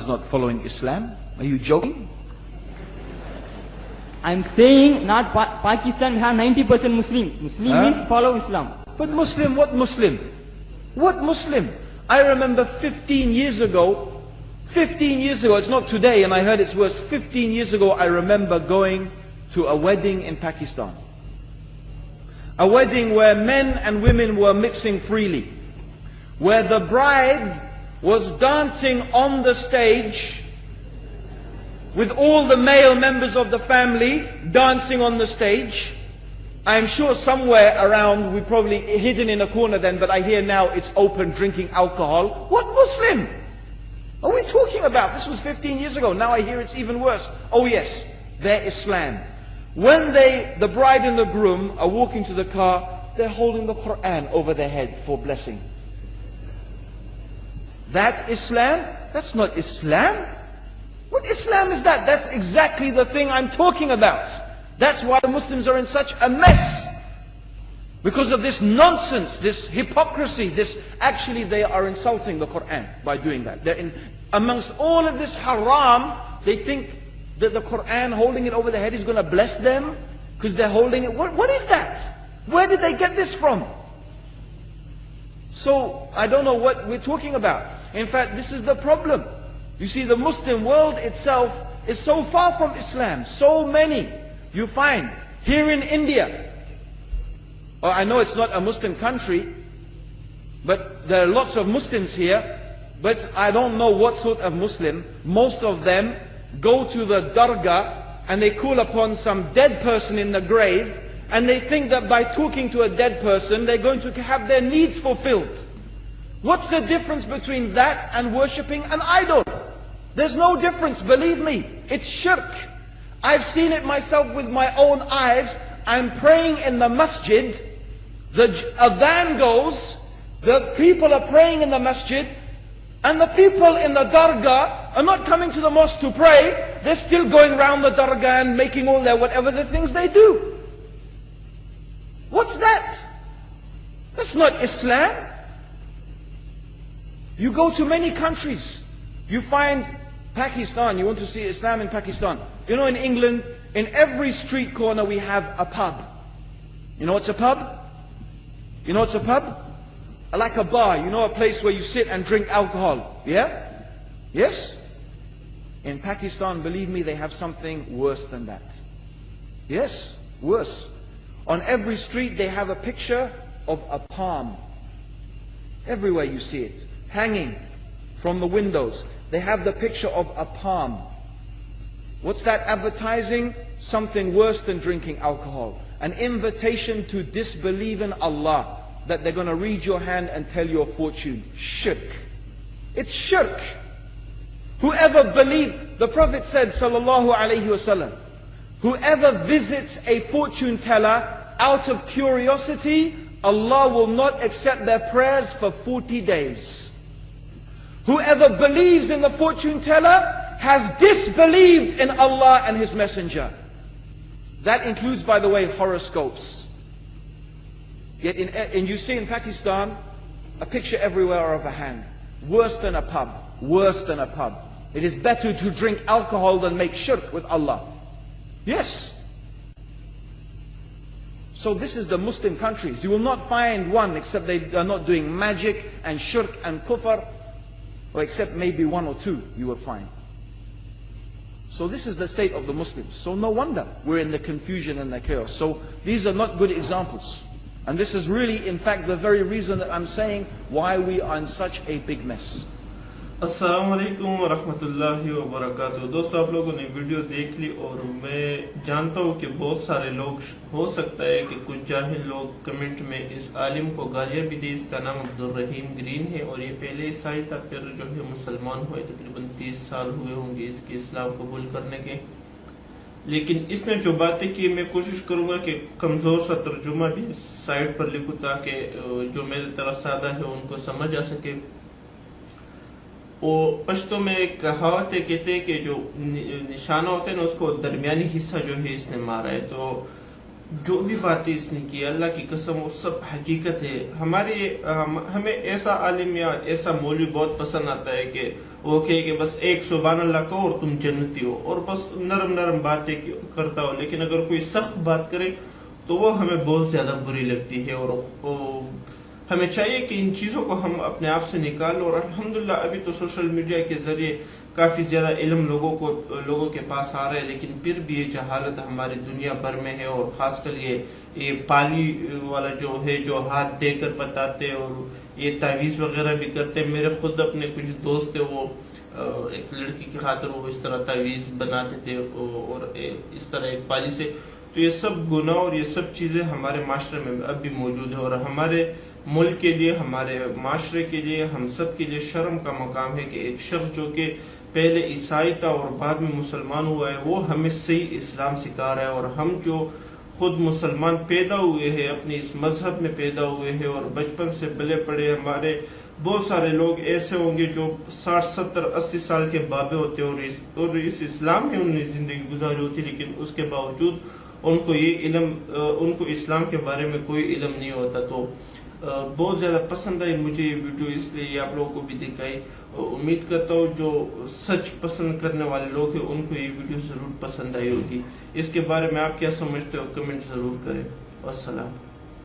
is not following Islam? Are you joking? I'm saying not Pakistan we have 90% Muslim. Muslim means follow Islam. But Muslim, what Muslim? What Muslim? I remember 15 years ago, it's not today and I heard it's worse, 15 years ago I remember going to a wedding in Pakistan. A wedding where men and women were mixing freely. Where the bride was dancing on the stage with all the male members of the family dancing on the stage. I'm sure somewhere around, we probably hidden in a corner then, but I hear now it's open, drinking alcohol. What Muslim are we talking about? This was 15 years ago. Now I hear it's even worse. Oh yes, they're Islam. When the bride and the groom are walking to the car, they're holding the Quran over their head for blessing. That Islam? That's not Islam. What Islam is that? That's exactly the thing I'm talking about. That's why the Muslims are in such a mess. Because of this nonsense, this hypocrisy, actually they are insulting the Quran by doing that. Amongst all of this haram, they think that the Quran holding it over their head is going to bless them because they're holding it. What is that? Where did they get this from? So I don't know what we're talking about. In fact, this is the problem. You see, the Muslim world itself is so far from Islam. So many you find here in India. I know it's not a Muslim country, but there are lots of Muslims here. But I don't know what sort of Muslim. Most of them go to the dargah and they call upon some dead person in the grave, and they think that by talking to a dead person they're going to have their needs fulfilled. What's the difference between that and worshipping an idol? There's no difference, believe me. It's shirk. I've seen it myself with my own eyes. I'm praying in the masjid, the adhan goes, the people are praying in the masjid, and the people in the dargah are not coming to the mosque to pray. They're still going around the dargah and making all their whatever the things they do. What's that? That's not Islam. You go to many countries, you find Pakistan, you want to see Islam in Pakistan. You know, in England, in every street corner we have a pub. You know what's a pub? You know what's a pub? Like a bar, you know, a place where you sit and drink alcohol. Yeah? Yes? In Pakistan, believe me, they have something worse than that. Yes, worse. On every street they have a picture of a palm. Everywhere you see it, hanging from the windows. They have the picture of a palm. What's that advertising? Something worse than drinking alcohol. An invitation to disbelieve in Allah, that they're going to read your hand and tell your fortune. Shirk. It's shirk. Whoever believed, the Prophet said, sallallahu alaihi wasallam, whoever visits a fortune teller out of curiosity, Allah will not accept their prayers for 40 days. Whoever believes in the fortune teller has disbelieved in Allah and His Messenger. That includes, by the way, horoscopes. Yet you see in Pakistan, a picture everywhere of a hand. Worse than a pub. Worse than a pub. It is better to drink alcohol than make shirk with Allah. Yes. So this is the Muslim countries. You will not find one except they are not doing magic and shirk and kufr, or except maybe one or two you will find. So this is the state of the Muslims. So no wonder we're in the confusion and the chaos. So these are not good examples. And this is really, in fact, the very reason that I'm saying why we are in such a big mess. अस्सलाम वालेकुम वरहमतुल्लाहि वबरकातुहू। दोस्तों, आप लोगों ने video देख ली और मैं जानता हूँ कि बहुत सारे लोग, हो सकता है कि कुछ जाहिल लोग कमेंट में इस आलिम को गालियाँ भी दी। इसका नाम अब्दुल रहीम ग्रीन है और ये पहले ईसाई था, फिर जो है मुसलमान हुए। तकरीबन 30 साल हुए होंगे इसके इस्लाम कबूल करने के। लेकिन इसने जो बातें की, मैं कोशिश करूंगा कि कमजोर सा तर्जुमा भी साइड पर लिखूं ताकि जो मेरी तरह सादा है उनको समझ आ सके। वो पश्तो में एक कहावत है, कहते हैं कि जो निशाना होते हैं ना, उसको दरमियानी हिस्सा जो है इसने मारा है। तो जो भी बातें इसने की, अल्लाह की कसम, वो सब हकीकत है। हमें ऐसा आलिम या ऐसा मौलवी बहुत पसंद आता है कि وہ کہے کہ بس ایک سبحان اللہ کہو اور تم جنتی ہو، اور بس نرم نرم باتیں کرتا ہو، لیکن اگر کوئی سخت بات کرے تو وہ ہمیں بہت زیادہ بری لگتی ہے، اور ہمیں چاہیے کہ ان چیزوں کو ہم اپنے آپ سے نکال لو۔ اور الحمدللہ ابھی تو سوشل میڈیا کے ذریعے کافی زیادہ علم لوگوں کے پاس آ رہا ہے، لیکن پھر بھی یہ جہالت ہماری دنیا بھر میں ہے، اور خاص کر یہ پالی والا جو ہے، جو ہاتھ دے کر بتاتے اور یہ تعویذ وغیرہ بھی کرتے ہیں۔ میرے خود اپنے کچھ دوست ہیں، وہ ایک لڑکی کی خاطر وہ اس طرح تعویذ بناتے تھے اور اس طرح ایک پالی سے، تو یہ سب گناہ اور یہ سب چیزیں ہمارے معاشرے میں اب بھی موجود ہیں، اور ہمارے ملک کے لیے، ہمارے معاشرے کے لیے، ہم سب کے لیے شرم کا مقام ہے کہ ایک شخص جو کہ پہلے عیسائی تھا اور بعد میں مسلمان ہوا ہے، وہ ہمیں صحیح اسلام سکھا رہا ہے، اور ہم جو خود مسلمان پیدا ہوئے ہیں، اپنے اس مذہب میں پیدا ہوئے ہیں اور بچپن سے پلے پڑے، ہمارے بہت سارے لوگ ایسے ہوں گے جو 60 70 80 سال کے بابے ہوتے ہیں اور اس اسلام میں انہوں نے زندگی گزاری ہوتی، لیکن اس کے باوجود ان کو یہ علم، ان کو اسلام کے بارے میں کوئی علم نہیں ہوتا۔ تو بہت زیادہ پسند آئی مجھے یہ ویڈیو، اس لیے یہ آپ لوگوں کو بھی دکھائی۔ امید کرتا ہوں جو سچ پسند کرنے والے لوگ ہیں ان کو یہ ویڈیو ضرور پسند آئی ہوگی۔ اس کے بارے میں آپ کیا سمجھتے ہو کمنٹ ضرور کریں۔ والسلام۔